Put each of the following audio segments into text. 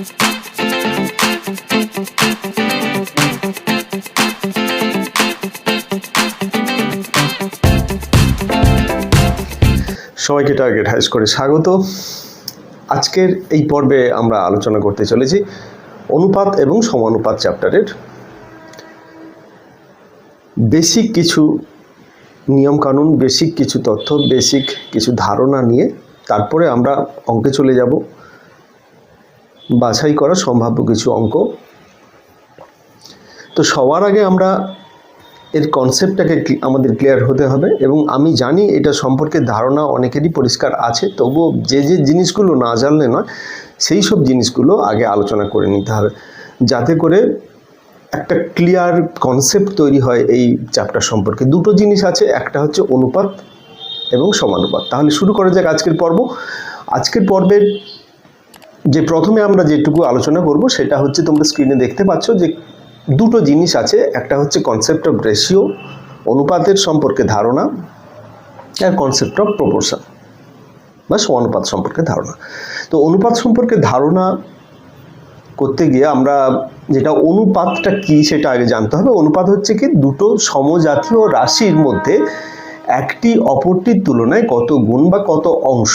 সবাইকে target high স্কোরে স্বাগত। আজকের এই পর্বে আমরা আলোচনা করতে চলেছি অনুপাত এবং সমানুপাত চ্যাপ্টারের বেসিক কিছু নিয়মকানুন, বেসিক কিছু তথ্য, বেসিক কিছু ধারণা নিয়ে তারপরে আমরা অঙ্কে চলে যাব। বাছাই করা সম্ভাব্য কিছু অঙ্ক। তো সবার আগে আমরা এর কনসেপ্টটাকে আমাদের ক্লিয়ার হতে হবে, এবং আমি জানি এটা সম্পর্কে ধারণা অনেকেরই পরিষ্কার আছে, তবুও যে জিনিসগুলো না জানলে নয়, সেই সব জিনিসগুলো আগে আলোচনা করে নিতে হবে, যাতে করে একটা ক্লিয়ার কনসেপ্ট তৈরি হয় এই চ্যাপ্টার সম্পর্কে। দুটো জিনিস আছে, একটা হচ্ছে অনুপাত এবং সমানুপাত। তাহলে শুরু করা যাক আজকের পর্ব। আজকের পর্বের যে প্রথমে আমরা যেটুকু আলোচনা করব সেটা হচ্ছে, তোমরা স্ক্রিনে দেখতে পাচ্ছ যে দুটো জিনিস আছে। একটা হচ্ছে কনসেপ্ট অফ রেশিও, অনুপাতের সম্পর্কে ধারণা, আর কনসেপ্ট অফ প্রপোর্শন বা সমানুপাত সম্পর্কে ধারণা। তো অনুপাত সম্পর্কে ধারণা করতে গিয়ে আমরা যেটা অনুপাতটা কি সেটা আগে জানতে হবে। অনুপাত হচ্ছে কি, দুটো সমজাতীয় রাশির মধ্যে একটি অপরটির তুলনায় কত গুণ বা কত অংশ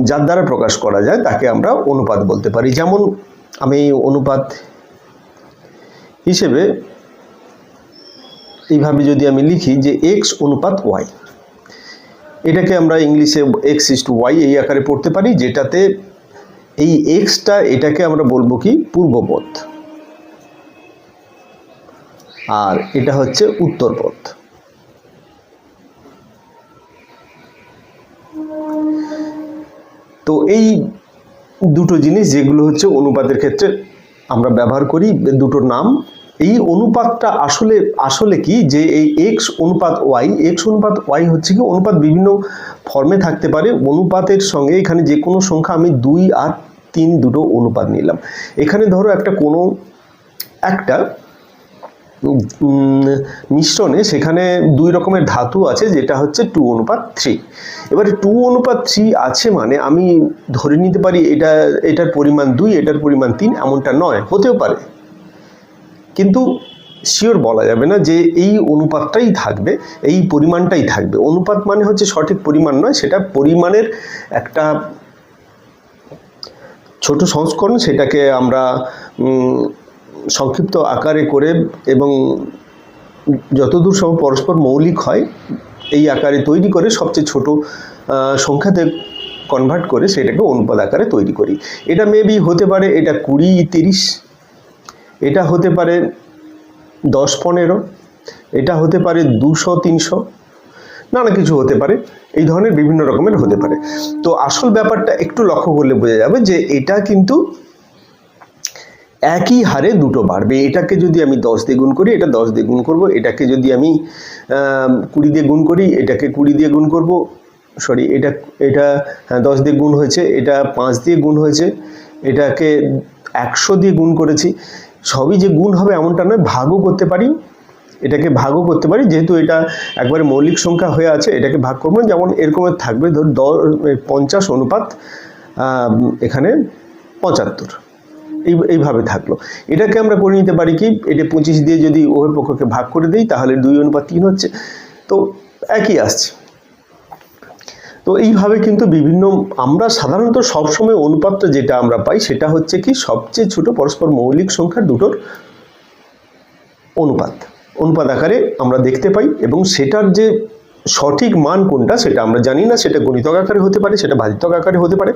যার দ্বারা প্রকাশ করা যায় তাকে আমরা অনুপাত বলতে পারি। যেমন আমি অনুপাত হিসেবে এইভাবে যদি আমি লিখি যে এক্স অনুপাত ওয়াই, এটাকে আমরা ইংলিশে এক্স ইস টু ওয়াই এই আকারে পড়তে পারি, যেটাতে এই এক্সটা এটাকে আমরা বলবো কি পূর্বপথ, আর এটা হচ্ছে উত্তরপথ। তো এই দুটো জিনিস যেগুলো হচ্ছে অনুপাতের ক্ষেত্রে আমরা ব্যবহার করি, দুটোর নাম। এই অনুপাতটা আসলে কি, যে এই এক্স অনুপাত ওয়াই হচ্ছে কি, অনুপাত বিভিন্ন ফর্মে থাকতে পারে। অনুপাতের সঙ্গে এখানে যে কোনো সংখ্যা, আমি 2 আর 3 দুটো অনুপাত নিলাম। এখানে ধরো একটা মিশ্রণে সেখানে 2 রকমের ধাতু আছে, যেটা হচ্ছে 2:3। এবারে 2:3 আছে মানে আমি ধরে নিতে পারি এটার পরিমাণ 2, এটার পরিমাণ 3, এমনটা নয়, হতেও পারে, কিন্তু শিওর বলা যাবে না যে এই অনুপাতটাই থাকবে, এই পরিমাণটাই থাকবে। অনুপাত মানে হচ্ছে সঠিক পরিমাণ নয়, সেটা পরিমাণের একটা ছোট সংস্করণ, সেটাকে আমরা সংক্ষিপ্ত আকারে করে এবং যতদূর সম্ভব পরস্পর মৌলিক হয় এই আকারে তৈরি করে সবচেয়ে ছোট সংখ্যাতে কনভার্ট করে সেটাকে অনুপাত আকারে তৈরি করি। এটা মেবি হতে পারে এটা 20-30, এটা হতে পারে 10-15, এটা হতে পারে 200-300, নানা কিছু হতে পারে, এই ধরনের বিভিন্ন রকমের হতে পারে। তো আসল ব্যাপারটা একটু লক্ষ্য করলে বোঝা যাবে যে এটা কিন্তু একই হারে দুটো বাড়বে। এটাকে যদি আমি 10 দিয়ে গুণ করি, এটা 10 দিয়ে গুণ করব। এটাকে যদি আমি 20 দিয়ে গুণ করি, এটাকে 20 দিয়ে গুণ করব। সরি, এটা 10 দিয়ে গুণ হয়েছে, এটা 5 দিয়ে গুণ হয়েছে, এটাকে 100 দিয়ে গুণ করেছি। সবই যে গুণ হবে এমনটা নয়, ভাগও করতে পারি, এটাকে ভাগও করতে পারি। যেহেতু এটা একবারে মৌলিক সংখ্যা হয়ে আছে, এটাকে ভাগ করবো। যেমন এরকমের থাকবে, ধর 50 অনুপাত এখানে 75, এইভাবে থাকলো। এটাকে আমরা করে নিতে পারি কি, এটা 25 দিয়ে যদি উভয় পক্ষকে ভাগ করে দিই তাহলে 2:3 হচ্ছে, তো একই আসছে। তো এইভাবে কিন্তু বিভিন্ন, আমরা সাধারণত সবসময় অনুপাতটা যেটা আমরা পাই সেটা হচ্ছে কি, সবচেয়ে ছোট পরস্পর মৌলিক সংখ্যার দুটোর অনুপাত আকারে আমরা দেখতে পাই, এবং সেটার যে সঠিক মান কোনটা সেটা আমরা জানি না। সেটা গণিতক আকারে হতে পারে, সেটা ভাজিতক আকারে হতে পারে।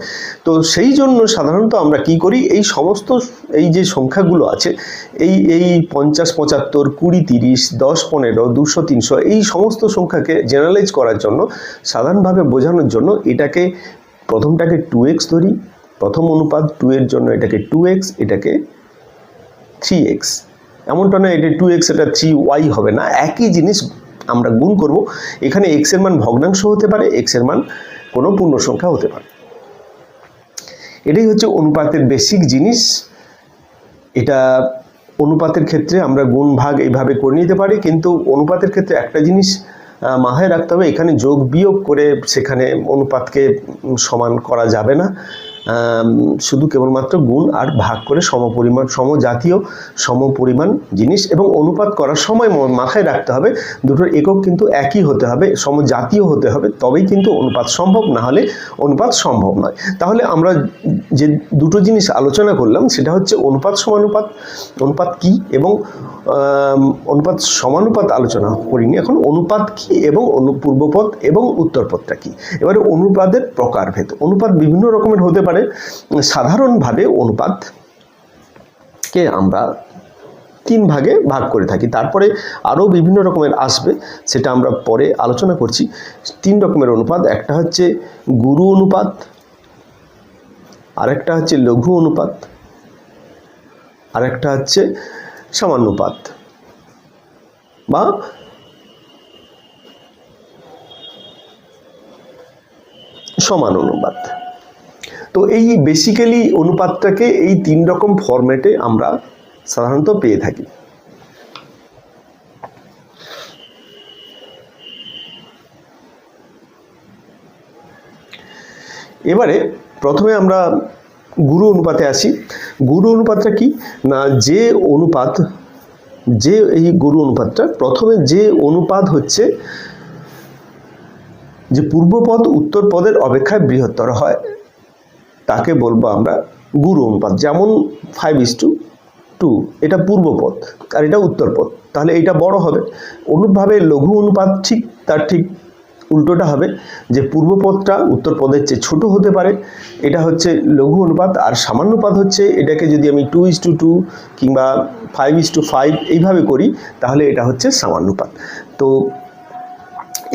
তো সেই জন্য সাধারণত আমরা কি করি, এই সমস্ত এই যে সংখ্যাগুলো আছে, এই 50, 75, 20, 30, 10, 15, 200, 300, এই সমস্ত সংখ্যাকে জেনারেলাইজ করার জন্য, সাধারণভাবে বোঝানোর জন্য এটাকে প্রথমটাকে 2x ধরি, প্রথম অনুপাত 2 এর জন্য এটাকে 2x, এটাকে 3x। এমনটা না এটা 2x এটা 3y হবে না, একই জিনিস আমরা গুণ করব। এখানে x এর মান ভগ্নাংশ হতে পারে, x এর মান কোনো পূর্ণ সংখ্যা হতে পারে। এটাই হচ্ছে অনুপাতের বেসিক জিনিস। এটা অনুপাতের ক্ষেত্রে আমরা গুণ ভাগ এইভাবে করে নিতে পারি, কিন্তু অনুপাতের ক্ষেত্রে একটা জিনিস মাথায় রাখতে হবে এখানে যোগ বিয়োগ করে সেখানে অনুপাতকে সমান করা যাবে না, শুধু কেবলমাত্র গুণ আর ভাগ করে সমপরিমাণ সমজাতীয় সমপরিমাণ জিনিস, এবং অনুপাত করার সময় মাথায় রাখতে হবে দুটোর একক কিন্তু একই হতে হবে, সমজাতীয় হতে হবে, তবেই কিন্তু অনুপাত সম্ভব, না হলে অনুপাত সম্ভব নয়। তাহলে আমরা যে দুটো জিনিস আলোচনা করলাম সেটা হচ্ছে অনুপাত সমানুপাত, অনুপাত কি এবং অনুপাত সমানুপাত আলোচনা করিনি, এখন অনুপাত কি এবং পূর্বপদ এবং উত্তরপদটা কি। এবারে অনুপাতের প্রকারভেদ, অনুপাত বিভিন্ন রকমের হতে পারে। সাধারণভাবে অনুপাতকে আমরা 3 ভাগে ভাগ করে থাকি, তারপরে আরও বিভিন্ন রকমের আসবে, সেটা আমরা পরে আলোচনা করছি। 3 রকমের অনুপাত, একটা হচ্ছে গুরু অনুপাত, আরেকটা হচ্ছে লঘু অনুপাত, আরেকটা হচ্ছে সমানুপাত বা সমান অনুপাত। তো এই বেসিক্যালি অনুপাতটাকে এই 3 রকম ফরম্যাটে আমরা সাধারণত পেয়ে থাকি। এবারে প্রথমে আমরা গুরু অনুপাতে আসি। গুরু অনুপাতটা কি না, এই গুরু অনুপাতটা প্রথমে যে অনুপাত হচ্ছে যে পূর্বপদ উত্তরপদের অপেক্ষায় বৃহত্তর হয় তাকে বলবো আমরা গুরু অনুপাত। যেমন 5:2 এটা পূর্বপদ আর এটা উত্তরপদ, তাহলে এটা বড় হবে। অনুরূপভাবে লঘু অনুপাত তার ঠিক উল্টোটা হবে, যে পূর্বপদটা উত্তরপদের চেয়ে ছোট হতে পারে, এটা হচ্ছে লঘু অনুপাত। আর সামান্যপাত হচ্ছে এটাকে যদি আমি 2:2 কিংবা 5:5 এইভাবে করি তাহলে এটা হচ্ছে সামান্যপাত। তো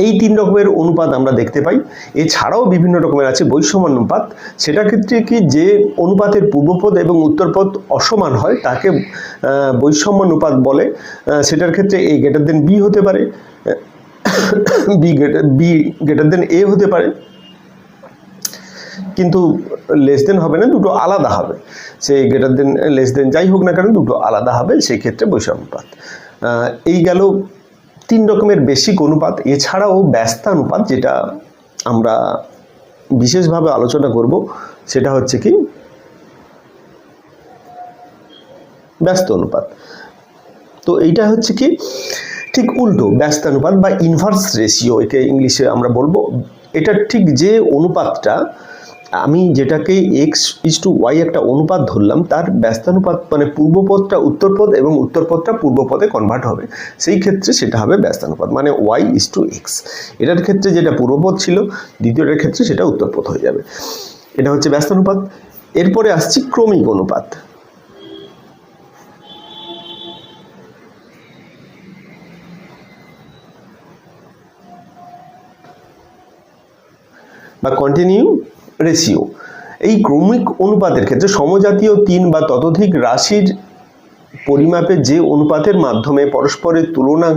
এই 3 রকমের অনুপাত আমরা দেখতে পাই। এছাড়াও বিভিন্ন রকমের আছে বৈষম্যানুপাত, সেটার ক্ষেত্রে কি যে অনুপাতের পূর্বপদ এবং উত্তরপদ অসমান হয় তাকে বৈষম্যানুপাত বলে। সেটার ক্ষেত্রে a গ্রেটার দেন b হতে পারে, b গ্রেটার দেন a হতে পারে, কিন্তু লেস দেন হবে না, দুটো আলাদা হবে। সে গ্রেটার দেন লেস দেন যাই হোক না কেন দুটো আলাদা হবে, সেই ক্ষেত্রে বৈষম্যানুপাত। এই গেল 3 রকমের বেসিক অনুপাত। এছাড়াও ব্যস্তানুপাত, যেটা আমরা বিশেষভাবে আলোচনা করব, সেটা হচ্ছে কি ব্যস্ত অনুপাত। তো এইটা হচ্ছে কি ঠিক উল্টো, ব্যস্তানুপাত বা ইনভার্স রেশিও একে ইংলিশে আমরা বলবো। এটা ঠিক যে অনুপাতটা আমি যেটাকে x:y একটা অনুপাত ধরলাম, তার ব্যস্তানুপাত মানে পূর্বপদটা উত্তরপদ এবং উত্তরপদটা পূর্বপদে কনভার্ট হবে, সেই ক্ষেত্রে সেটা হবে ব্যস্তানুপাত, মানে y:x। এটার ক্ষেত্রে যেটা পূর্বপদ ছিল, দ্বিতীয়টার ক্ষেত্রে সেটা উত্তরপদ হয়ে যাবে। এটা হচ্ছে ব্যস্তানুপাত। এরপরে আসছি ক্রমিক অনুপাত। বা কন্টিনিউ রেশিও। এই ক্রমিক অনুপাতের ক্ষেত্রে সমজাতীয় 3 বা ততোধিক রাশির পরিমাপে যে অনুপাতের মাধ্যমে পরস্পরের তুলনা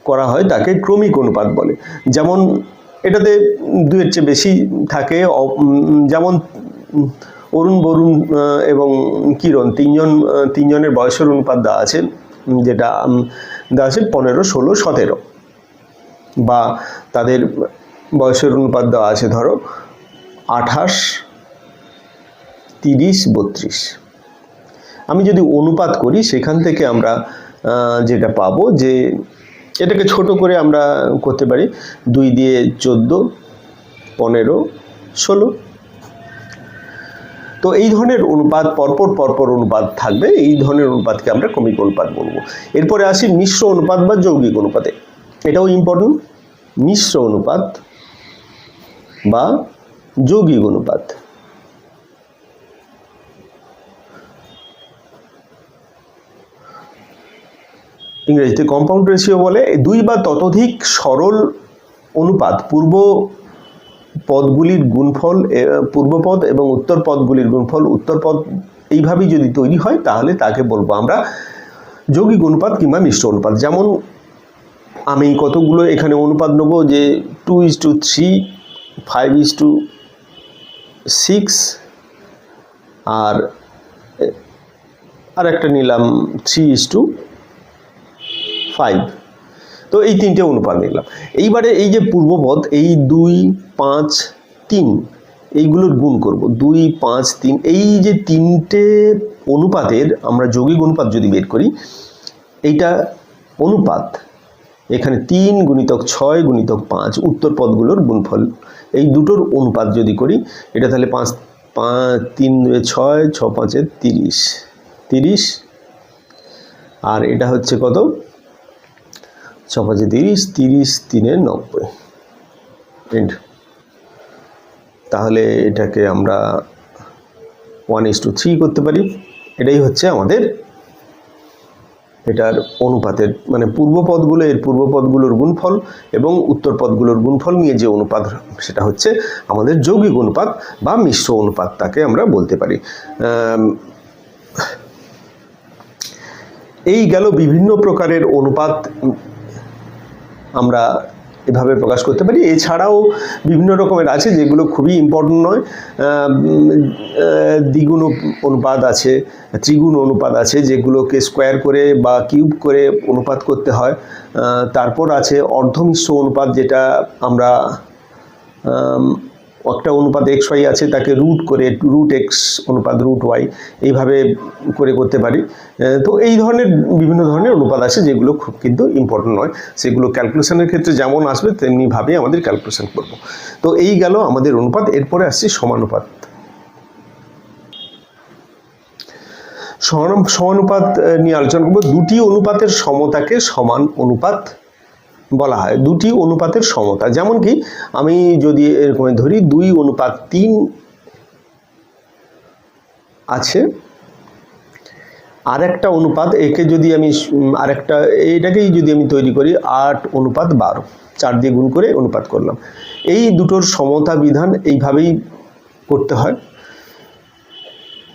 করা হয় তাকে ক্রমিক অনুপাত বলে। যেমন এটাতে 2 এর চেয়ে বেশি থাকে, যেমন অরুণ বরুণ এবং কিরণ তিনজনের বয়সের অনুপাত দেওয়া আছে, যেটা দেওয়া আছে 15, 16, 17, বা তাদের বয়সের অনুপাত দেওয়া আছে ধরো 28, 30, 32। আমি যদি অনুপাত করি সেখান থেকে আমরা যেটা পাবো, যে এটাকে ছোট করে আমরা করতে পারি 2 দিয়ে 14, 15, 16। তো এই ধরনের অনুপাত পরপর অনুপাত থাকবে, এই ধরনের অনুপাতকে আমরা ক্রমিক অনুপাত বলবো। এরপরে আসি মিশ্র অনুপাত বা যৌগিক অনুপাতে। এটাও ইম্পর্টেন্ট, মিশ্র অনুপাত বা যৌগিক অনুপাত। ইংরেজিতে কম্পাউন্ড রেশিও বলে। 2 বা ততোধিক সরল অনুপাত পূর্বপদগুলির গুণফল, পূর্বপদ এবং উত্তর পদগুলির গুণফল, উত্তরপদ, এইভাবেই যদি তৈরি হয় তাহলে তাকে বলবো আমরা যৌগিক অনুপাত কিংবা মিশ্র অনুপাত। যেমন আমি কতগুলো এখানে অনুপাত নেব, যে 2:3, 5:6, আর একটা নিলাম 3:5। তো এই তিনটে অনুপাত নিলাম। এইবারে এই যে পূর্বপদ, এই 2, 5, 3 এইগুলোর গুণ করব। 2, 5, 3 এই যে তিনটে অনুপাতের আমরা যৌগিক অনুপাত যদি বের করি, এইটা অনুপাত, এখানে 3 গুণিতক 6 গুণিতক 5 উত্তর পদগুলোর গুণফল, এই দুটোর অনুপাত যদি করি, এটা তাহলে 5, 3, 6, 6, 5, 30, আর এটা হচ্ছে কত, 6, 5, 30, 30, 3, 90 এন্ড। তাহলে এটাকে আমরা 1:3 করতে পারি। এটাই হচ্ছে আমাদের এটার অনুপাতের, মানে পূর্বপদগুলো, এর পূর্বপদগুলোর গুণফল এবং উত্তর পদগুলোর গুণফল নিয়ে যে অনুপাত, সেটা হচ্ছে আমাদের যৌগিক অনুপাত বা মিশ্র অনুপাত, তাকে আমরা বলতে পারি। এই গেল বিভিন্ন প্রকারের অনুপাত আমরা এভাবে প্রকাশ করতে পারি। এছাড়াও বিভিন্ন রকমের আছে যেগুলো খুবই ইম্পর্টেন্ট নয়। দ্বিগুণ অনুপাত আছে, ত্রিগুণ অনুপাত আছে, যেগুলোকে স্কোয়ার করে বা কিউব করে অনুপাত করতে হয়। তারপর আছে অর্ধমিশ্র অনুপাত, যেটা আমরা একটা অনুপাত xy আছে, তাকে রুট করে √x অনুপাত √y এইভাবে করে করতে পারি। তো এই ধরনের বিভিন্ন ধরনের অনুপাত আছে যেগুলো খুব কিন্তু ইম্পর্টেন্ট নয়, সেগুলো ক্যালকুলেশনের ক্ষেত্রে যেমন আসবে তেমনিভাবে আমাদের ক্যালকুলেশন করব। তো এই গেল আমাদের অনুপাত। এরপরে আসছে সমানুপাত। সমানুপাত নিয়ে আলোচনা করব। দুটি অনুপাতের সমতাকে সমান অনুপাত বলা হয়। দুটি অনুপাতের সমতা, যেমন কি আমি যদি এরকম ধরি 2:3 আছে, আরেকটা অনুপাত, একে যদি আমি আরেকটা এইটাকেই যদি আমি তৈরি করি 8:12, 4 দিয়ে গুণ করে অনুপাত করলাম। এই দুটোর সমতা বিধান এইভাবেই করতে হয়।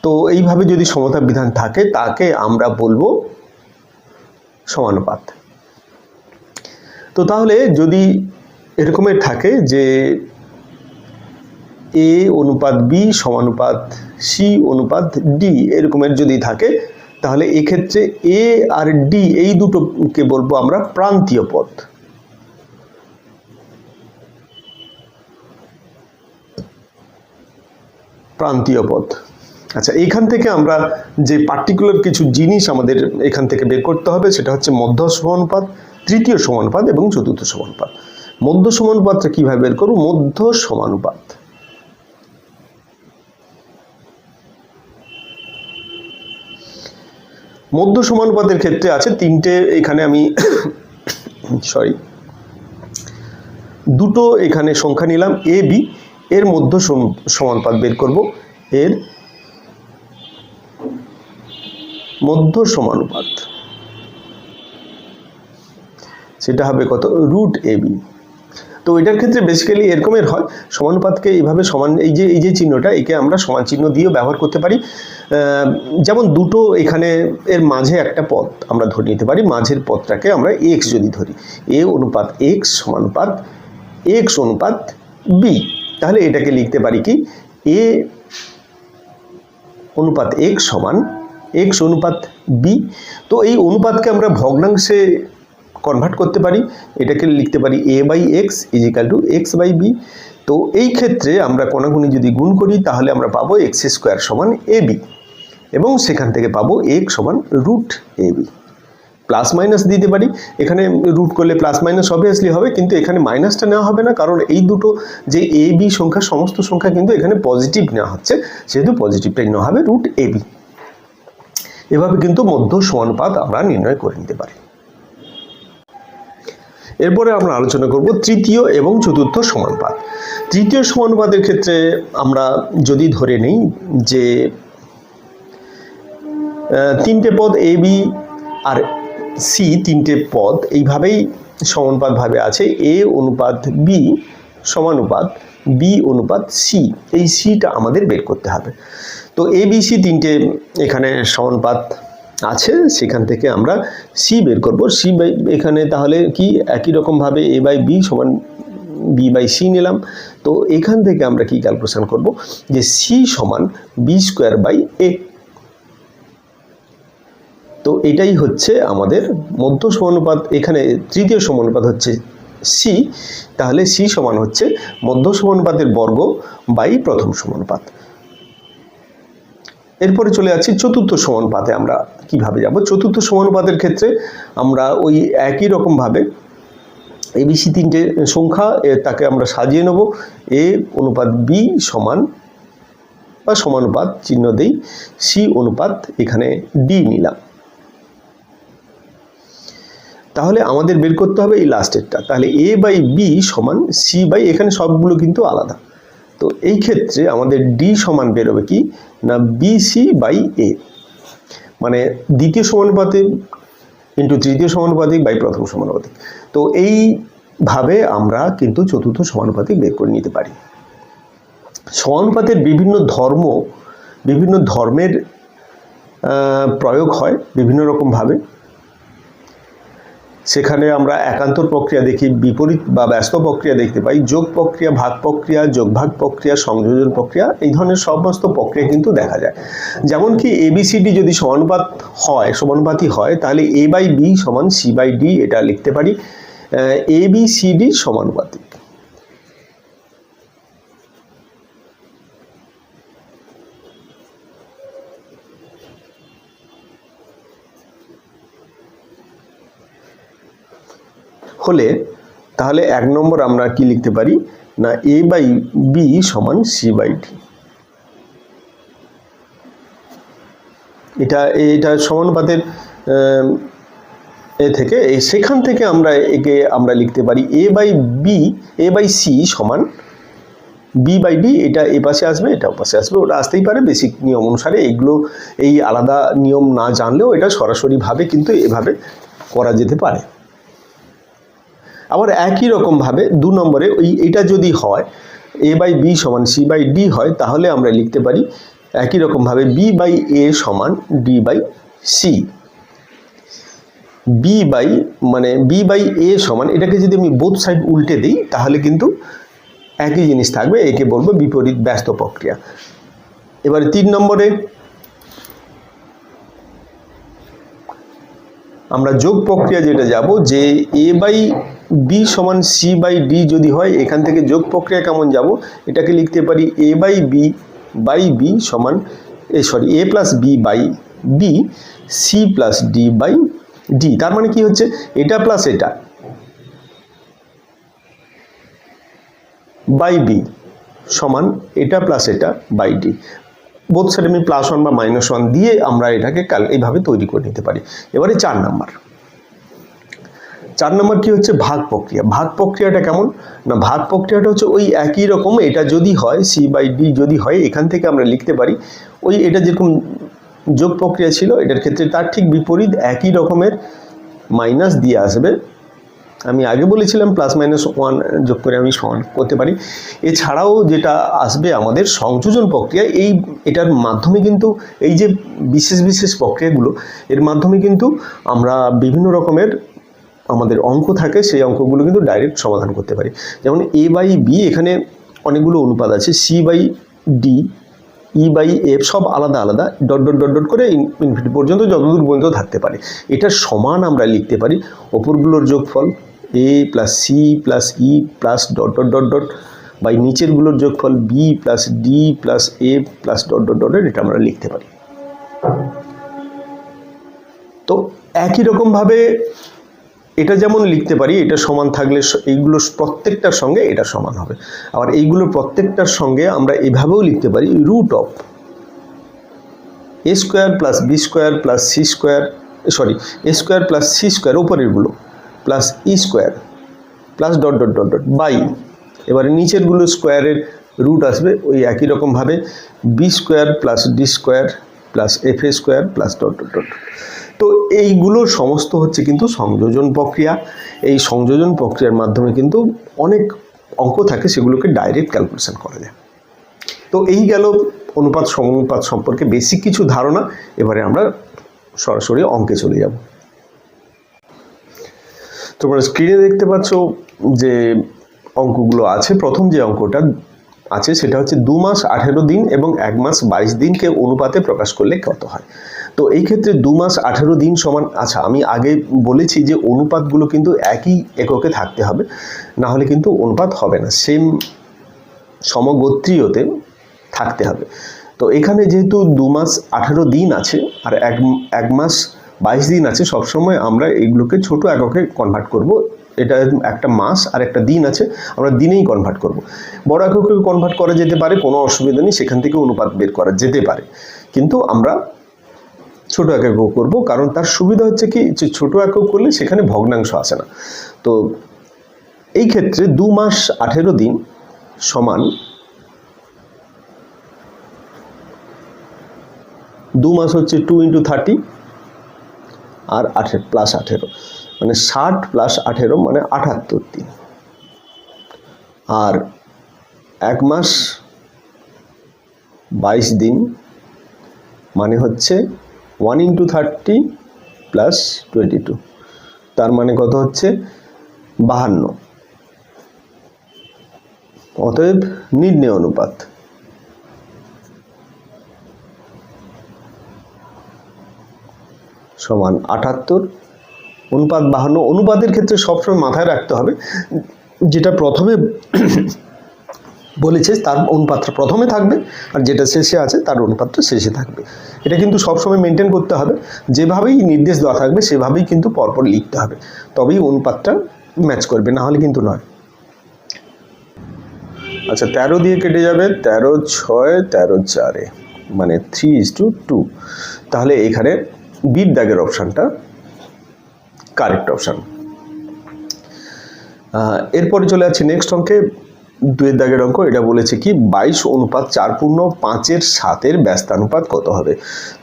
তো এইভাবে যদি সমতা বিধান থাকে, তাকে আমরা বলবো সমানুপাত। তো তাহলে যদি এরকমের থাকে যে a অনুপাত b সমানুপাত c অনুপাত d এরকমের যদি থাকে, তাহলে এক্ষেত্রে a আর d এই দুটোকে বলবো আমরা প্রান্তীয় পদ। প্রান্তীয় পদ। আচ্ছা, এইখান থেকে আমরা যে পার্টিকুলার কিছু জিনিস আমাদের এখান থেকে বের করতে হবে, সেটা হচ্ছে মধ্য সমানুপাত, তৃতীয় সমানুপাত এবং চতুর্থ সমানুপাত। মধ্য সমানুপাতটা কিভাবে বের করব? মধ্য সমানুপাত, মধ্য সমানুপাতের ক্ষেত্রে আছে তিনটে, এখানে আমি দুটো এখানে সংখ্যা নিলাম a b, এর মধ্য সমানুপাত বের করব। এর মধ্য সমানুপাত সেটা হবে কত? √ab। তো এটার ক্ষেত্রে বেসিক্যালি এরকমের হয়, সমানুপাতকে এইভাবে সমান, এই যে চিহ্নটা, একে আমরা সমান চিহ্ন দিয়েও ব্যবহার করতে পারি। যেমন দুটো এখানে এর মাঝে একটা পদ আমরা ধরে নিতে পারি, মাঝের পদটাকে আমরা x যদি ধরি, a অনুপাত x সমানুপাত x অনুপাত b, তাহলে এটাকে লিখতে পারি কি a অনুপাত x সমান x অনুপাত b। তো এই অনুপাতকে আমরা ভগ্নাংশে কনভার্ট করতে পারি, এটাকে লিখতে পারি a/x = x/b। তো এই ক্ষেত্রে আমরা কোণাগুণি যদি গুণ করি, তাহলে আমরা পাবো x² সমান ab, এবং সেখান থেকে পাবো x সমান √ab। প্লাস মাইনাস দিতে পারি, এখানে রুট করলে প্লাস মাইনাস অবভিয়াসলি হবে, কিন্তু এখানে মাইনাসটা নেওয়া হবে না, কারণ এই দুটো যে a b সংখ্যা, সমস্ত সংখ্যা কিন্তু এখানে পজিটিভ নেওয়া হচ্ছে, সেহেতু পজিটিভটাই নেওয়া হবে √ab। এভাবে কিন্তু মধ্য সমানুপাত আমরা নির্ণয় করে নিতে পারি। এরপরে আমরা আলোচনা করব তৃতীয় এবং চতুর্থ সমানুপাত। তৃতীয় সমানুপাতের ক্ষেত্রে আমরা যদি ধরে নিই যে তিনটে পদ a b আর c, তিনটে পদ এইভাবেই সমানুপাত ভাবে আছে, a অনুপাত b সমানুপাত b অনুপাত c, এই cটা আমাদের বের করতে হবে। তো a b c তিনটে এখানে সমানুপাত আছে, সেখান থেকে আমরা c বের করব। c এখানে তাহলে কি একই রকম ভাবে a/b সমান b/c নিলাম। তো এখান থেকে আমরা কি ক্যালকুলেশন করব যে c সমান b² / a। তো এটাই হচ্ছে আমাদের মধ্য সমানুপাত। এখানে তৃতীয় সমানুপাত হচ্ছে সি, তাহলে সি সমান হচ্ছে মধ্য সমানুপাতের বর্গ বাই প্রথম সমানুপাত। এরপরে চলে যাচ্ছি চতুর্থ সমানুপাতে। আমরা কিভাবে যাব? চতুর্থ সমানুপাতের ক্ষেত্রে আমরা ওই একই রকমভাবে এবিসি তিনটে সংখ্যা তাকে আমরা সাজিয়ে নেব। এ অনুপাত বি সমান বা সমানুপাত চিহ্ন দেই সি অনুপাত এখানে ডি নিলাম। তাহলে আমাদের বের করতে হবে এই লাস্টেরটা। তাহলে এ বাই বি সমান সি বাই, এখানে সবগুলো কিন্তু আলাদা। তো এই ক্ষেত্রে আমাদের ডি সমান বেরোবে কি না বি সি বাই এ, মানে দ্বিতীয় সমানুপাতিক ইন্টু তৃতীয় সমানুপাতিক বাই প্রথম সমানুপাতিক। তো এইভাবে আমরা কিন্তু চতুর্থ সমানুপাতিক বের করে নিতে পারি। সমানুপাতের বিভিন্ন ধর্মের প্রয়োগ হয় বিভিন্ন রকমভাবে। সেখানে আমরা একান্তর প্রক্রিয়া দেখি, বিপরীত বা ব্যস্ত প্রক্রিয়া দেখতে পাই, যোগ প্রক্রিয়া, ভাগ প্রক্রিয়া, যোগভাগ প্রক্রিয়া, সংযোজন প্রক্রিয়া, এই ধরনের সমস্ত প্রক্রিয়া কিন্তু দেখা যায়। যেমন কি এবিসিডি যদি সমানুপাতি হয় তাহলে এ বাই বি সমান সি বাই ডি, এটা লিখতে পারি এ বি সি ডি সমানুপাতিক। হলে তাহলে 1 নম্বর আমরা কি লিখতে পারি না এ বাই বি সমান সি বাই ডি। এটা সমানুপাতের থেকে সেখান থেকে আমরা লিখতে পারি এ বাই সি সমান বি বাই ডি। এটা এ পাশে আসবে, এটা ও পাশে আসবে, ওটা আসতেই পারে বেসিক নিয়ম অনুসারে। এই আলাদা নিয়ম না জানলেও এটা সরাসরিভাবে কিন্তু এভাবে করা যেতে পারে। আবার একই রকমভাবে 2 নম্বরে এটা যদি হয় এ বাই বি সমান সি বাই ডি হয়, তাহলে আমরা লিখতে পারি একই রকমভাবে বি বাই এ সমান D by C. B by A সমান, এটাকে যদি আমি বোথ সাইড উল্টে দিই তাহলে কিন্তু একই জিনিস থাকবে, একে বলবো বিপরীত ব্যস্ত প্রক্রিয়া। এবারে 3 নম্বরে আমরা যোগ প্রক্রিয়া যেটা যাব, যে এ বাই বি সমান সি বাই ডি যদি হয়, এখান থেকে যোগ প্রক্রিয়া কেমন যাব, এটাকে লিখতে পারি এ বাই বি সমান A plus B by B C plus D by D. তার মানে কি হচ্ছে, এটা প্লাস এটা বাই বি সমান এটা প্লাস এটা বাই ডি। বোথ সাইডে আমি +1 বা -1 দিয়ে আমরা এটাকে এইভাবে তৈরি করে নিতে পারি। এবারে 4 নম্বর কি হচ্ছে, ভাগ প্রক্রিয়া। ভাগ প্রক্রিয়াটা কেমন না, ভাগ প্রক্রিয়াটা হচ্ছে ওই একই রকম। এটা যদি হয় সি বাই ডি যদি হয়, এখান থেকে আমরা লিখতে পারি এটা যেরকম যোগ প্রক্রিয়া ছিল এটার ক্ষেত্রে তার ঠিক বিপরীত একই রকমের মাইনাস দিয়ে আসবে। আমি আগে বলেছিলাম +-1 যোগ করে আমি সমান করতে পারি। এছাড়াও যেটা আসবে আমাদের সংযোজন প্রক্রিয়া, এটার মাধ্যমে কিন্তু এই যে বিশেষ প্রক্রিয়াগুলো, এর মাধ্যমে কিন্তু আমরা বিভিন্ন রকমের আমাদের অঙ্ক থাকে, সেই অঙ্কগুলো কিন্তু ডাইরেক্ট সমাধান করতে পারি। যেমন এ বাই বি, এখানে অনেকগুলো অনুপাত আছে, C by D, E by F, সব আলাদা আলাদা ডট ডট ডট ডট করে ইনফিনিটি পর্যন্ত যতদূর পর্যন্ত থাকতে পারে। এটার সমান আমরা লিখতে পারি ওপরগুলোর যোগফল A plus C plus E plus dot dot dot dot by নিচেরগুলোর যোগফল B plus D plus A plus dot dot dot, এটা আমরা লিখতে পারি। তো একই রকমভাবে এটা যেমন লিখতে পারি, এটা সমান থাকলে এইগুলো প্রত্যেকটার সঙ্গে এটা সমান হবে। আবার এইগুলোর প্রত্যেকটার সঙ্গে আমরা এভাবেও লিখতে পারি root of A square plus B square plus C square, A square plus C square উপরেরগুলো plus E square plus dot dot dot dot by, এবারে নিচেরগুলো স্কোয়ারের রুট আসবে ওই একই রকমভাবে B square plus D square plus F A square plus dot dot dot. তো এইগুলো সমস্ত হচ্ছে কিন্তু সংযোজন প্রক্রিয়া। এই সংযোজন প্রক্রিয়ার মাধ্যমে কিন্তু অনেক অঙ্ক থাকে, সেগুলোকে ডাইরেক্ট ক্যালকুলেশন করা যায়। তো এই গেল অনুপাত সমানুপাত সম্পর্কে বেসিক কিছু ধারণা। এবারে আমরা সরাসরি অঙ্কে চলে যাব। তোমরা স্ক্রিনে দেখতে পাচ্ছ যে অঙ্কগুলো আছে। প্রথম যে অঙ্কটা আছে সেটা হচ্ছে 2 মাস 18 দিন এবং 1 মাস 22 দিনকে অনুপাতে প্রকাশ করলে কত হয়। তো এই ক্ষেত্রে 2 মাস 18 দিন সমান, আচ্ছা আমি আগে বলেছি যে অনুপাতগুলো কিন্তু একই এককে থাকতে হবে, না হলে কিন্তু অনুপাত হবে না, সেম সমগোত্রীয়তে থাকতে হবে। তো এখানে যেহেতু 2 মাস 18 দিন আছে আর 1 মাস 22 দিন আছে, সবসময় আমরা এগুলোকে ছোট এককে কনভার্ট করব। এটা একটা মাস আর একটা দিন আছে, আমরা দিনেই কনভার্ট করব। বড় এককে কনভার্ট করা যেতে পারে, কোনো অসুবিধা নেই, সেখান থেকে অনুপাত বের করা যেতে পারে, কিন্তু আমরা ছোট একক করব, কারণ তার সুবিধা হচ্ছে কি যে ছোট একক করলে সেখানে ভগ্নাংশ আসে না। তো এই ক্ষেত্রে 2 মাস 18 দিন সমান 2 মাস হচ্ছে 2 × 30 আর 18 প্লাস 18 মানে 60 প্লাস 18 মানে 78 দিন, আর 1 মাস 22 দিন মানে হচ্ছে 1 × 30 প্লাস 22, তার মানে কত হচ্ছে 52। অতএব নির্ণেয় অনুপাত সমান 78 অনুপাত 52। অনুপাতের ক্ষেত্রে সবসময় মাথায় রাখতে হবে যেটা প্রথমে বলেছে তার অনুপাতটা প্রথমে থাকবে, আর যেটা শেষে আছে তার অনুপাতটা শেষে থাকবে। এটা কিন্তু সবসময় মেনটেন করতে হবে, যেভাবেই নির্দেশ দেওয়া থাকবে সেভাবেই কিন্তু পরপর লিখতে হবে, তবেই অনুপাতটা ম্যাচ করবে, না হলে কিন্তু নয়। আচ্ছা 13 দিয়ে কেটে যাবে, 13 6 13 4 মানে 3:2। তাহলে এখানে বির দাগের অপশানটা কারেক্ট অপশান। এরপরে চলে যাচ্ছে নেক্সট অঙ্কে, 2 দাগের অঙ্ক। এটা বলেছে কি 22:4.5-7 ব্যস্তানুপাত কত হবে।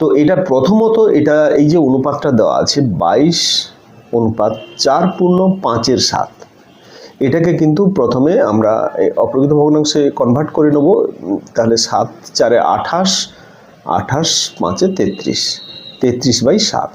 তো এটা প্রথমত এটা এই যে অনুপাতটা দেওয়া আছে 22:4.5-7, এটাকে কিন্তু প্রথমে আমরা অপ্রকৃত ভগ্নাংশে কনভার্ট করে নেব। তাহলে 7 4 28, 28 5 33, 33/7।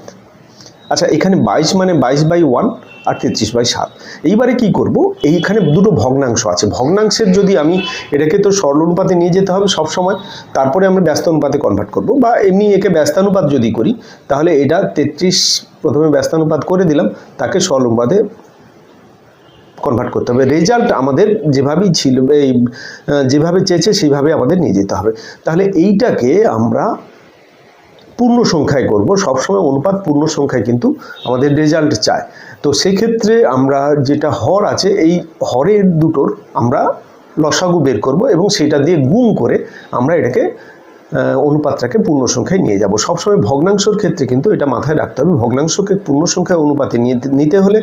আচ্ছা এখানে 22 মানে 22/1 আর 33/7। এইবারে কি করব, এইখানে দুটো ভগ্নাংশ আছে, ভগ্নাংশের যদি আমি এটাকে তো সরল অনুপাতে নিয়ে যেতে হবে সব সময়, তারপরে আমরা ব্যস্ত অনুপাতে কনভার্ট করব, বা এমনি একে ব্যস্তানুপাত যদি করি তাহলে এটা 33 প্রথমে ব্যস্তানুপাত করে দিলাম, তাকে সরল অনুপাতে কনভার্ট করতে হবে। রেজাল্ট আমাদের যেভাবেই ছিল, এই যেভাবে চেয়েছে সেইভাবে আমাদের নিয়ে যেতে হবে। তাহলে এইটাকে আমরা পূর্ণ সংখ্যায় করব, সবসময় অনুপাত পূর্ণ সংখ্যায় কিন্তু আমাদের রেজাল্ট চায়। তো সেক্ষেত্রে আমরা যেটা হর আছে, এই হরের দুটোর আমরা লসাগু বের করব এবং সেটা দিয়ে গুণ করে আমরা এটাকে অনুপাতটাকে পূর্ণ সংখ্যায় নিয়ে যাব। সবসময় ভগ্নাংশের ক্ষেত্রে কিন্তু এটা মাথায় রাখতে হবে, ভগ্নাংশকে পূর্ণ সংখ্যায় অনুপাতে নিতে হলে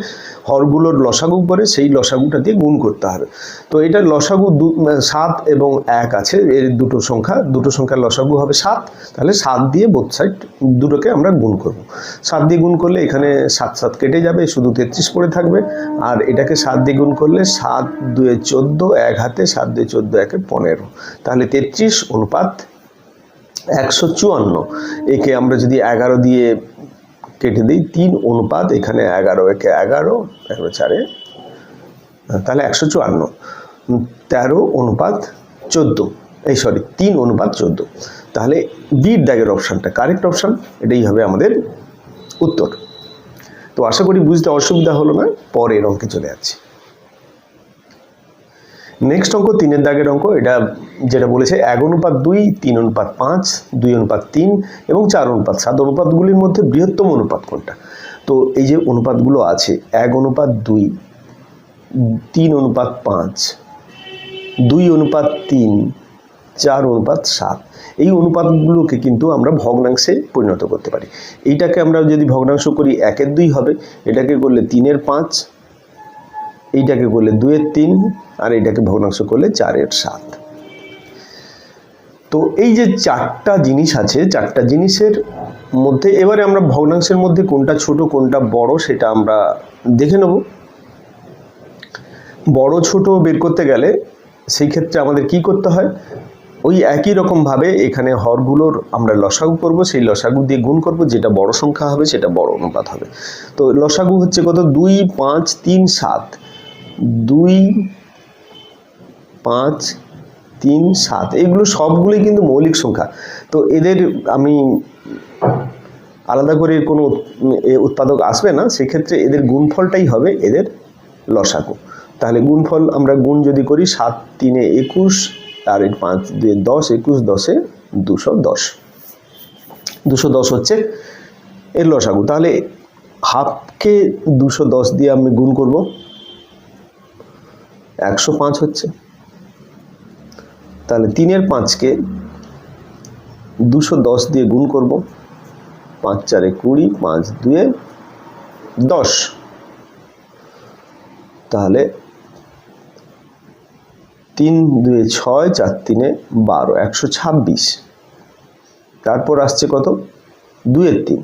হরগুলোর লসাগু করে সেই লসাগুটা দিয়ে গুণ করতে হবে। তো এটা লসাগু 7 এবং 1 আছে, এর দুটো সংখ্যার লসাগু হবে 7। তাহলে 7 দিয়ে বোথ সাইড দুটোকে আমরা গুণ করব। 7 দিয়ে গুণ করলে এখানে 7 7 কেটে যাবে, শুধু 33 পড়ে থাকবে। আর এটাকে 7 দিয়ে গুণ করলে 7 2 14, 1 হাতে 7 2 14, 1 15। তাহলে 33 অনুপাত 154। একে আমরা যদি 11 দিয়ে কেটে দিই, 3 অনুপাত এখানে 11, একে 11, 11 4, তাহলে 154। 13 অনুপাত 14, 3 অনুপাত 14। তাহলে বির দাগের অপশানটা কারেক্ট অপশান, এটাই হবে আমাদের উত্তর। তো আশা করি বুঝতে অসুবিধা হলো না। পরের অঙ্কে চলে যাচ্ছি। নেক্সট অঙ্ক 3 দাগের অঙ্ক। এটা যেটা বলেছে 1:2, 3:5, 2:3 এবং 4:7 অনুপাতগুলির মধ্যে বৃহত্তম অনুপাত কোনটা। তো এই যে অনুপাতগুলো আছে 1:2, 3:5, 2:3, 4:7, এই অনুপাতগুলোকে কিন্তু আমরা ভগ্নাংশে পরিণত করতে পারি। এইটাকে আমরা যদি ভগ্নাংশ করি 1/2 হবে, এটাকে করলে 3/5, এইটাকে করলে 2/3, আর এইটাকে ভগ্নাংশ করলে 4/7। তো এই যে 4টা জিনিস আছে, 4টা জিনিসের মধ্যে এবারে আমরা ভগ্নাংশের মধ্যে কোনটা ছোট কোনটা বড় সেটা আমরা দেখে নেব। বড় ছোট বের করতে গেলে সেই ক্ষেত্রে আমাদের কি করতে হয়, ওই একই রকমভাবে এখানে হরগুলোর আমরা লসাগু করব, সেই লসাগু দিয়ে গুণ করব, যেটা বড় সংখ্যা হবে সেটা বড় অনুপাত হবে। তো লসাগু হচ্ছে কত, 2 5 3 7, 2 5 3, 7 এগুলো সবগুলোই কিন্তু মৌলিক সংখ্যা। তো এদের আমি আলাদা করে কোনো উৎপাদক আসবে না, সেক্ষেত্রে এদের গুণফলটাই হবে এদের লসাগু। তাহলে গুণফল আমরা গুণ যদি করি 7 3 21 আর 5 2 10, 21 10 210, 210 হচ্ছে এর লসাগু। তাহলে হাফকে 210 দিয়ে আমি গুণ করব, 105 হচ্ছে। তাহলে 3 এর 5কে 210 দিয়ে গুণ করব, 5 4 20, 5 2 10। তাহলে 3 2 6, 4 3 12, 126। তারপর আসছে কত, 2 এর 3,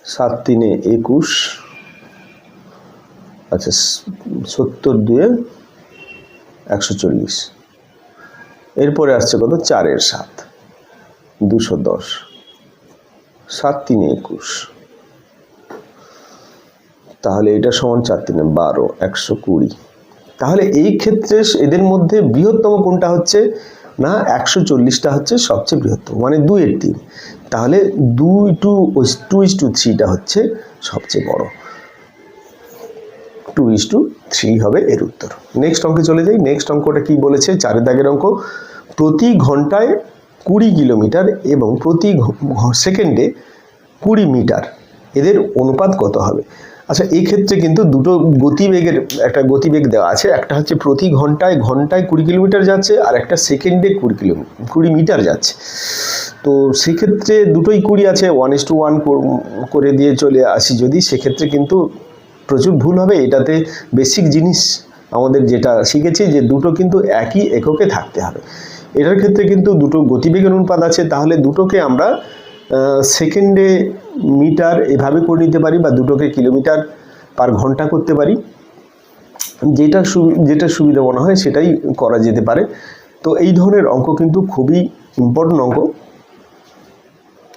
7 3 21, আচ্ছা 70 2 140। এরপরে আসছে কত, 4 এর 7, 210, 7 3 21। তাহলে এটা সমান 4 3 12, 120। তাহলে এই ক্ষেত্রে এদের মধ্যে বৃহত্তম কোনটা হচ্ছে না, 140টা হচ্ছে সবচেয়ে বৃহত্তম, মানে 2 এর 3। তাহলে 2:3টা হচ্ছে সবচেয়ে বড়, 2:3 হবে এর উত্তর। নেক্সট অঙ্কে চলে যাই। নেক্সট অঙ্কটা কি বলেছে, 4 দাগের অঙ্ক। প্রতি ঘন্টায় 20 কিলোমিটার এবং প্রতি সেকেন্ডে 20 মিটার, এদের অনুপাত কত হবে? আচ্ছা, এই ক্ষেত্রে কিন্তু দুটো গতিবেগের একটা গতিবেগ দেওয়া আছে। একটা হচ্ছে প্রতি ঘন্টায় 20 কিলোমিটার যাচ্ছে, আর একটা সেকেন্ডে 20 মিটার যাচ্ছে। তো সেক্ষেত্রে দুটোই 20 আছে, 1:1 করে দিয়ে চলে আসি যদি, সেক্ষেত্রে কিন্তু প্রচুর ভুল হবে। এটাতে বেসিক জিনিস আমাদের যেটা শিখেছি যে দুটো কিন্তু একই এককে থাকতে হবে। এটার ক্ষেত্রে কিন্তু দুটো গতিবেগের অনুপাত আছে, তাহলে দুটোকে আমরা সেকেন্ডে মিটার এভাবে করে নিতে পারি, বা দুটোকে কিলোমিটার পার ঘন্টা করতে পারি। যেটা সুবিধা মনে হয় সেটাই করা যেতে পারে। তো এই ধরনের অঙ্ক কিন্তু খুবই ইম্পর্টেন্ট অঙ্ক।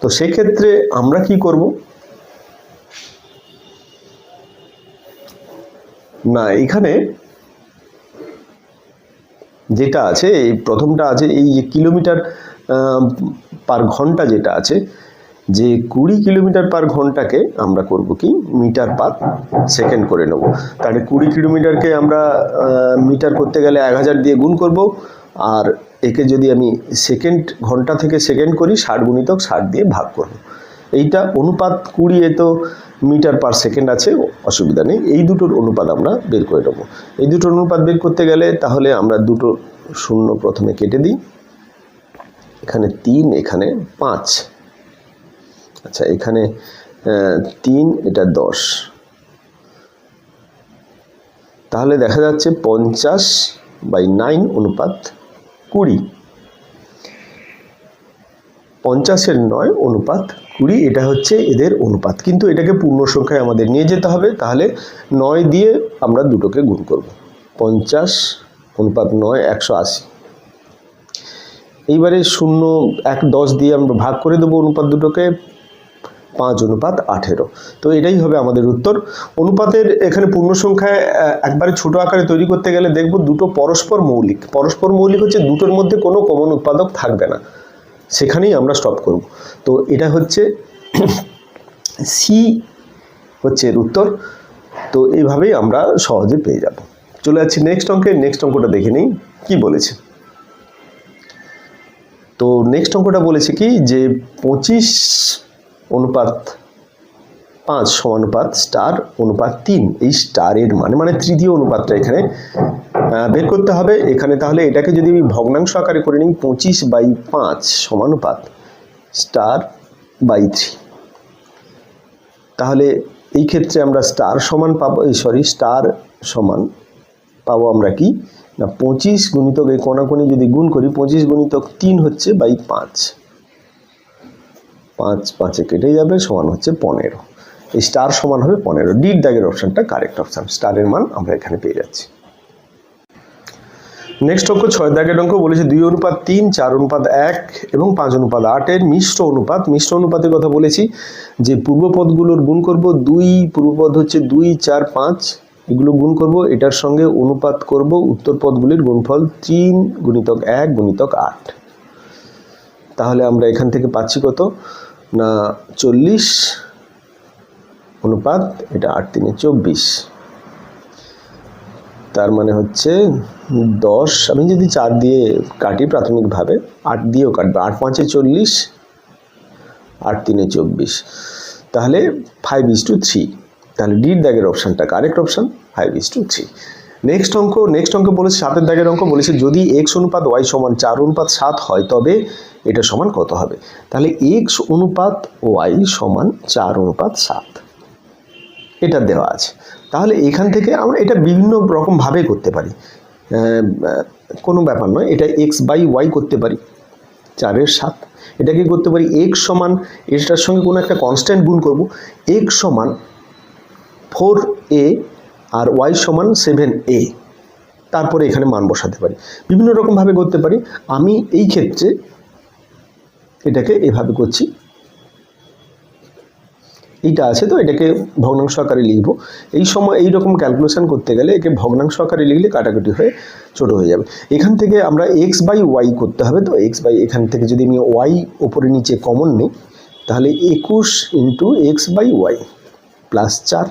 তো সেক্ষেত্রে আমরা কি করব না, এখানে যেটা আছে এই প্রথমটা আছে, এই যে কিলোমিটার পার ঘন্টা যেটা আছে, যে 20 কিলোমিটার পার ঘন্টাকে আমরা করব কি মিটার পার সেকেন্ড করে নেব। তাহলে 20 কিলোমিটারকে আমরা মিটার করতে গেলে 1000 দিয়ে গুণ করব, আর একে যদি আমি সেকেন্ড ঘন্টা থেকে সেকেন্ড করি 60 গুণিতক 60 দিয়ে ভাগ করব। এইটা অনুপাত 20, এ তো মিটার পার সেকেন্ড আছে, অসুবিধা নেই। এই দুটোর অনুপাত আমরা বের করে নেব। এই দুটোর অনুপাত বের করতে গেলে তাহলে আমরা দুটো শূন্য প্রথমে কেটে দিই, এখানে 3, এখানে 5, আচ্ছা এখানে 3, এটা 10। তাহলে দেখা যাচ্ছে 50/9 অনুপাত 20, 50-এর 9 অনুপাত 20, এটা হচ্ছে এদের অনুপাত। কিন্তু এটাকে পূর্ণ সংখ্যায় আমাদের নিয়ে যেতে হবে। তাহলে 9 দিয়ে আমরা দুটোকে গুণ করব, 50/9 180। এইবারে 0 1 10 দিয়ে আমরা ভাগ করে দেবো অনুপাত দুটোকে, 5/18। তো এটাই হবে আমাদের উত্তর। অনুপাতের এখানে পূর্ণ সংখ্যায় একবারে ছোট আকারে তৈরি করতে গেলে দেখব দুটো পরস্পর মৌলিক। পরস্পর মৌলিক হচ্ছে দুটোর মধ্যে কোনো কমন উৎপাদক থাকবে না, সেখানেই আমরা স্টপ করব। তো এটা হচ্ছে সি হচ্ছে এর উত্তর। তো এইভাবেই আমরা সহজে পেয়ে যাব। চলে যাচ্ছি নেক্সট অঙ্কে। নেক্সট অঙ্কটা দেখে নিই কি বলেছে। তো নেক্সট অঙ্কটা বলেছে কি যে 25/5 সমানুপাত স্টার অনুপাত 3, এই স্টারের মানে তৃতীয় অনুপাতটা এখানে বের করতে হবে। এখানে তাহলে এটাকে যদি আমি ভগ্নাংশ আকারে করে নিই, 25/5 সমানুপাত স্টার/3, তাহলে এই ক্ষেত্রে আমরা স্টার সমান পাবো, স্টার সমান পাবো আমরা কি না 25 গুণিতক এই কোণাকোণি যদি গুণ করি, 25 গুণিতক 3 হচ্ছে বাই 5, 5 5-এ কেটে যাবে, সমান হচ্ছে 15। এই স্টার সমান হবে 15। ডির দাগের অপশানটা কারেক্ট অপশান, স্টারের মান আমরা এখানে পেয়ে যাচ্ছি। নেক্সট অঙ্ক 6 দাগের অঙ্ক বলেছে 2:3, 4:1 এবং 5:8 এর মিশ্র অনুপাত। মিশ্র অনুপাতের কথা বলেছি যে পূর্বপদগুলোর গুণ করব, 2 পূর্বপদ হচ্ছে 2, 4, 5, এগুলো গুণ করব, এটার সঙ্গে অনুপাত করব উত্তর পদগুলির গুণফল 3 গুণিতক 1 গুণিতক 8। তাহলে আমরা এখান থেকে পাচ্ছি কত না 40 অনুপাত এটা 8 3 24, তার মানে হচ্ছে 10। আমি যদি 4 দিয়ে কাটি প্রাথমিকভাবে, 8 দিয়েও কাটবে, 8 5 40, 8 3 24, তাহলে 5:3। তাহলে ডির দাগের অপশানটা কারেক্ট অপশান, 5:3। নেক্সট অঙ্ক বলেছে 7 দাগের অঙ্ক বলেছে যদি x অনুপাত y সমান 4:7 হয় তবে এটা সমান কত হবে। তাহলে x অনুপাত y সমান 4:7 এটা দেওয়া আছে। তাহলে এখান থেকে আমরা এটা বিভিন্ন রকম ভাবে করতে পারি, কোনো ব্যাপার নয়। এটা x/y করতে পারি 4/7, এটাকে করতে পারি x সমান, এটার সঙ্গে কোনো একটা কনস্ট্যান্ট গুণ করব, x সমান 4a আর y সমান 7a, তারপরে এখানে মান বসাতে পারি। বিভিন্ন রকম ভাবে করতে পারি। আমি এই ক্ষেত্রে এটাকে এভাবে করছি, এইটা আছে তো এটাকে ভগ্নাংশ আকারে লিখব। এই সময় এই রকম ক্যালকুলেশন করতে গেলে একে ভগ্নাংশ আকারে লিখলে কাটাকুটি হয়ে ছোট হয়ে যাবে। এখান থেকে আমরা x/y করতে হবে, তো এখান থেকে যদি আমি y ওপরে নিচে কমন নিই তাহলে 21 × x/y প্লাস 4,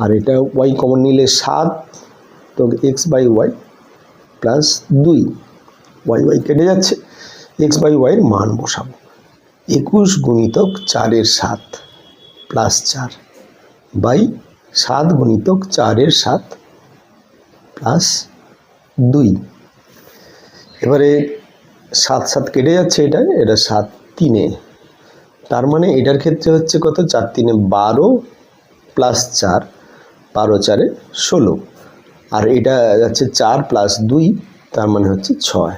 আর এটা y কমন নিলে 7, তো x/y প্লাস 2, y কেটে যাচ্ছে, x/y এর মান বসাবো 21 গুণিতক 4/7 প্লাস 4 বাই 7 গুণিতক 4/7 প্লাস 2। এবারে 7 7 কেটে যাচ্ছে, এটা 7 3, তার মানে এটার ক্ষেত্রে হচ্ছে কত 4 3 12 প্লাস 4, 12 4 16, আর এটা যাচ্ছে 4 প্লাস 2, তার মানে হচ্ছে 6,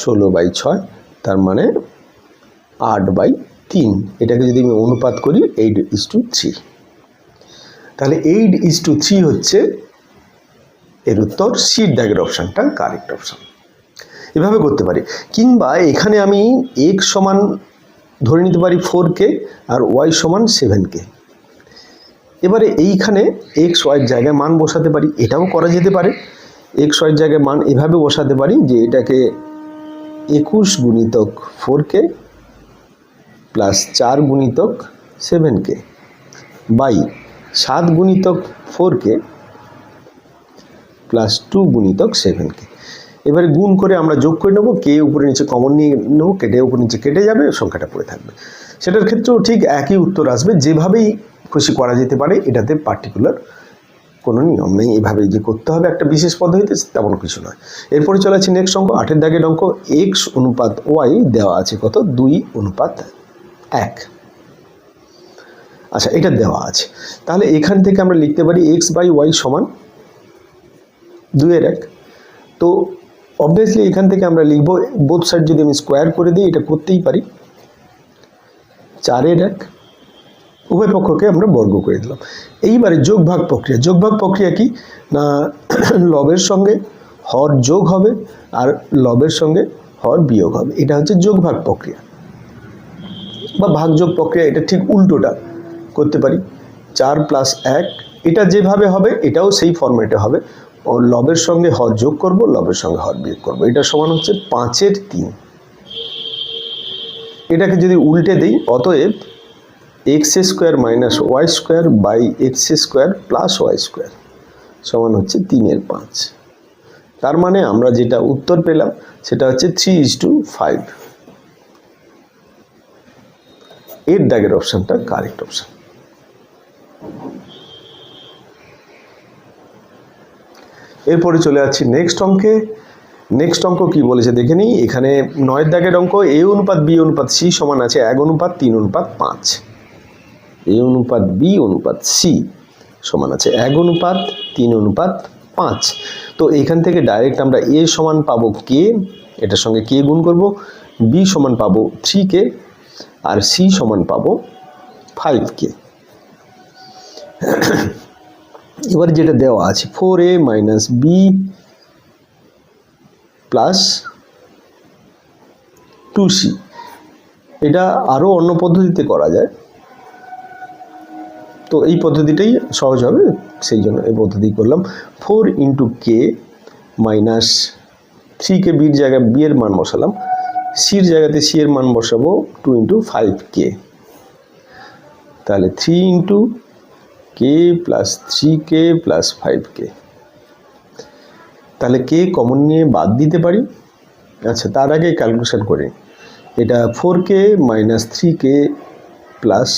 16/6, তার মানে 8/3। এটাকে যদি আমি অনুপাত করি 8:3, তাহলে 8:3 হচ্ছে এর উত্তর। সির দাগের অপশানটা কারেক্ট অপশান। এভাবে করতে পারি, কিংবা এখানে আমি x সমান ধরে নিতে পারি 4k আর y সমান 7k। এবারে এইখানে x y এর জায়গায় মান বসাতে পারি, এটাও করা যেতে পারে। x y এর জায়গায় মান এভাবে বসাতে পারি যে এটাকে 21 গুণিতক 4k প্লাস 4 গুণিতক 7k বাই 7 গুণিতক 4k প্লাস 2 গুণিতক 7k। এবারে গুণ করে আমরা যোগ করে নেব, কে উপরে নিচে কমন নিয়ে নেব, কেটে উপরে নিচে কেটে যাবে, সংখ্যাটা পড়ে থাকবে। সেটার ক্ষেত্রেও ঠিক একই উত্তর আসবে, যেভাবেই খুশি করা যেতে পারে, এটাতে পার্টিকুলার কোনো নিয়ম নেই, এভাবেই যে করতে হবে একটা বিশেষ পদ্ধতিতে তেমন কিছু নয়। এরপরে চলে আছে নেক্সট অঙ্ক 8 দাগের অঙ্ক, x অনুপাত y দেওয়া আছে কত 2:1। আচ্ছা, এটা দেওয়া আছে, তাহলে এখান থেকে আমরা লিখতে পারি x/y সমান 2/1। তো অবভিয়াসলি এখান থেকে আমরা লিখব, বোথ সাইড যদি আমি স্কোয়ার করে দিই, এটা করতেই পারি, 4/1, উভয় পক্ষকে আমরা বর্গ করে দিলাম। এইবারে যোগভাগ প্রক্রিয়া কি না, লবের সঙ্গে হর যোগ হবে আর লবের সঙ্গে হর বিয়োগ হবে, এটা হচ্ছে যোগভাগ প্রক্রিয়া বা ভাগযোগ প্রক্রিয়া। এটা ঠিক উল্টোটা করতে পারি, 4 + 1, এটা যেভাবে হবে এটাও সেই ফরম্যাটে হবে, লবের সঙ্গে হর যোগ করব, লবের সঙ্গে হর বিয়োগ করব, এটা সমান হচ্ছে 5/3। এটাকে যদি উল্টে দিই, অতএব x² - y² by x² + y² সমান হচ্ছে 3/5। তার মানে আমরা যেটা উত্তর পেলাম সেটা হচ্ছে 3:5। এর দাগের অপশানটা কারেক্ট অপশান। এরপরে চলে যাচ্ছি নেক্সট অঙ্কে। নেক্সট অঙ্ক কি বলেছে দেখে নিই। এখানে 9 দাগের অঙ্ক, a অনুপাত b অনুপাত c সমান আছে 1:3:5। a অনুপাত b অনুপাত c সমান আছে 1:3:5। তো এখান থেকে ডাইরেক্ট আমরা a সমান পাবো k, এটার সঙ্গে k গুণ করব, b সমান পাবো 3k আর c সমান পাবো 5k। এবার যেটা দেওয়া আছে 4a - b প্লাস 2c। এটা আরও অন্য পদ্ধতিতে করা যায়, তো এই পদ্ধতিটাই সহজ হবে, সেই জন্য এই পদ্ধতি করলাম। 4 ইন্টু কে মাইনাস 3কে বির জায়গায় বি এর মান বসালাম, সির জায়গাতে সি এর মান বসাবো 2 ইন্টু 5কে, তাহলে 3 ইন্টু কে প্লাস 3কে প্লাস 5কে। তাহলে কে কমন নিয়ে বাদ দিতে পারি। আচ্ছা, তার আগে ক্যালকুলেশন করি। এটা 4কে মাইনাস 3কে প্লাস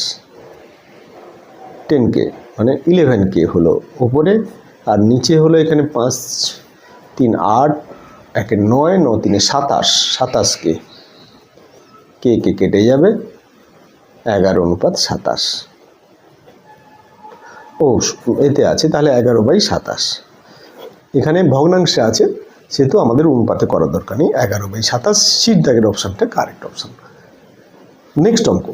10কে মানে 11কে হলো উপরে, আর নিচে হলো এখানে 5 3 8 1 9 9 3 27, 27কে, কে কে কেটে যাবে 11:27। ও এতে আছে, তাহলে 11/27। এখানে ভগ্নাংশে আছে, সেহেতু আমাদের অনুপাতে করার দরকার নেই। 11/27 সির দাগের অপশানটা কারেক্ট অপশান। নেক্সট অঙ্ক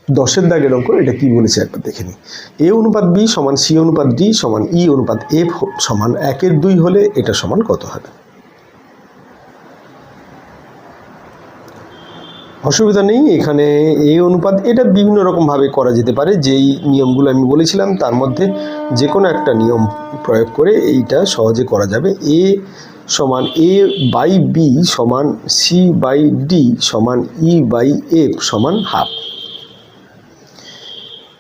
10-এর দাগের অঙ্ক। এটা কি বলেছে একবার দেখে নিই। এ অনুপাত বি সমান সি অনুপাত ডি সমান ই অনুপাত এফ সমান 1/2 হলে এটা সমান কত হবে? অসুবিধা নেই, এখানে এ অনুপাত এটা বিভিন্ন রকমভাবে করা যেতে পারে। যেই নিয়মগুলো আমি বলেছিলাম তার মধ্যে যে কোনো একটা নিয়ম প্রয়োগ করে এইটা সহজে করা যাবে। এ সমান এ বাই বি সমান সি বাই ডি সমান ই বাই এফ সমান হাফ,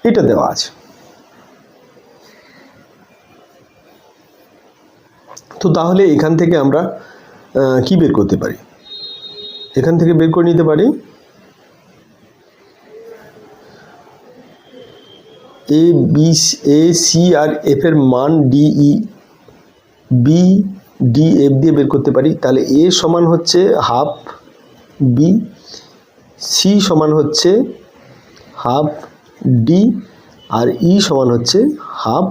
এটা দেওয়া আছে। তো তাহলে এখান থেকে আমরা কি বের করতে পারি? এখান থেকে বের করে নিতে পারি এ বি এ সি আর এফ এর মান D E, B D F দিয়ে বের করতে পারি। তাহলে এ সমান হচ্ছে হাফ বি, সি সমান হচ্ছে হাফ ডি, আর ই সমান হচ্ছে হাফ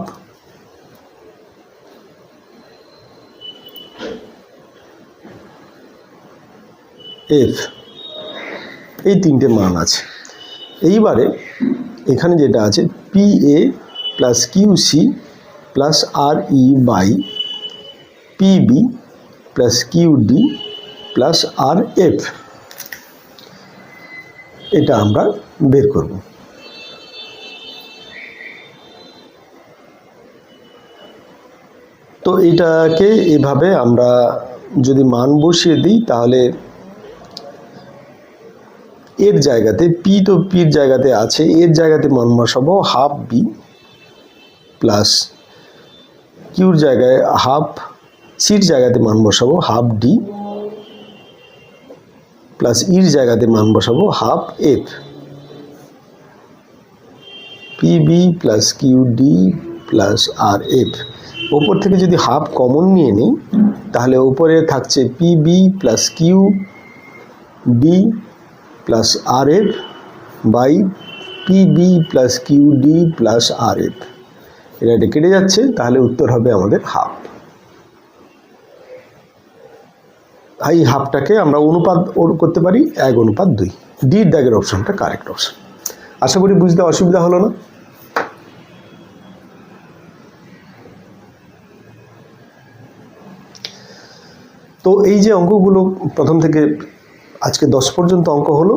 এফ। এই তিনটে মান আছে। এইবারে এখানে যেটা আছে P A plus Q C plus R E by P B plus Q D plus R F, এটা আমরা বের করব। তো এটাকে এভাবে আমরা যদি মান বসিয়ে দিই, তাহলে এর জায়গাতে পি তো পির জায়গাতে আছে, এর জায়গাতে মান বসাবো হাফ বি প্লাস কিউর জায়গায় হাফ, সির জায়গাতে মান বসাবো হাফ ডি প্লাস ইর জায়গাতে মান বসাবো half F, P B plus Q D plus R F. ওপর থেকে যদি হাফ কমন নিয়ে নিই, তাহলে ওপরে থাকছে P B plus Q D plus R F by P B plus Q D plus R F. এটা কেটে যাচ্ছে, তাহলে উত্তর হবে আমাদের হাফ। এই হাফটাকে আমরা অনুপাত করতে পারি 1:2। ডির দাগের অপশনটা কারেক্ট অপশন। আশা করি বুঝতে অসুবিধা হলো না। তো এই যে অঙ্কগুলো প্রথম থেকে আজকে 10 পর্যন্ত অঙ্ক হলো,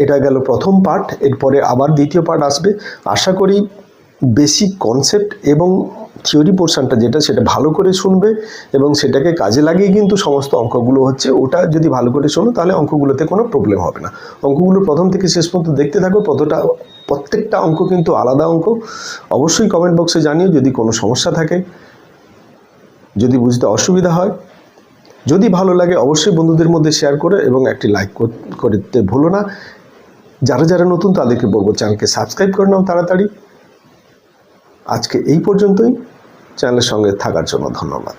এটা গেল প্রথম পার্ট। এরপরে আবার দ্বিতীয় পার্ট আসবে। আশা করি বেসিক কনসেপ্ট এবং থিওরি পোর্শনটা যেটা, সেটা ভালো করে শুনবে এবং সেটাকে কাজে লাগিয়ে কিন্তু সমস্ত অঙ্কগুলো হচ্ছে। ওটা যদি ভালো করে শোনো, তাহলে অঙ্কগুলোতে কোনো প্রবলেম হবে না। অঙ্কগুলো প্রথম থেকে শেষ পর্যন্ত দেখতে থাকো। প্রত্যেকটা অঙ্ক কিন্তু আলাদা অঙ্ক। অবশ্যই কমেন্ট বক্সে জানিও যদি কোনো সমস্যা থাকে, যদি বুঝতে অসুবিধা হয়। যদি ভালো লাগে অবশ্যই বন্ধুদের মধ্যে শেয়ার করে এবং একটি লাইক করতে ভুলো না। যারা যারা নতুন তাদেরকে বলবো চ্যানেলকে সাবস্ক্রাইব করে নাও তাড়াতাড়ি। আজকে এই পর্যন্তই। চ্যানেলের সঙ্গে থাকার জন্য ধন্যবাদ।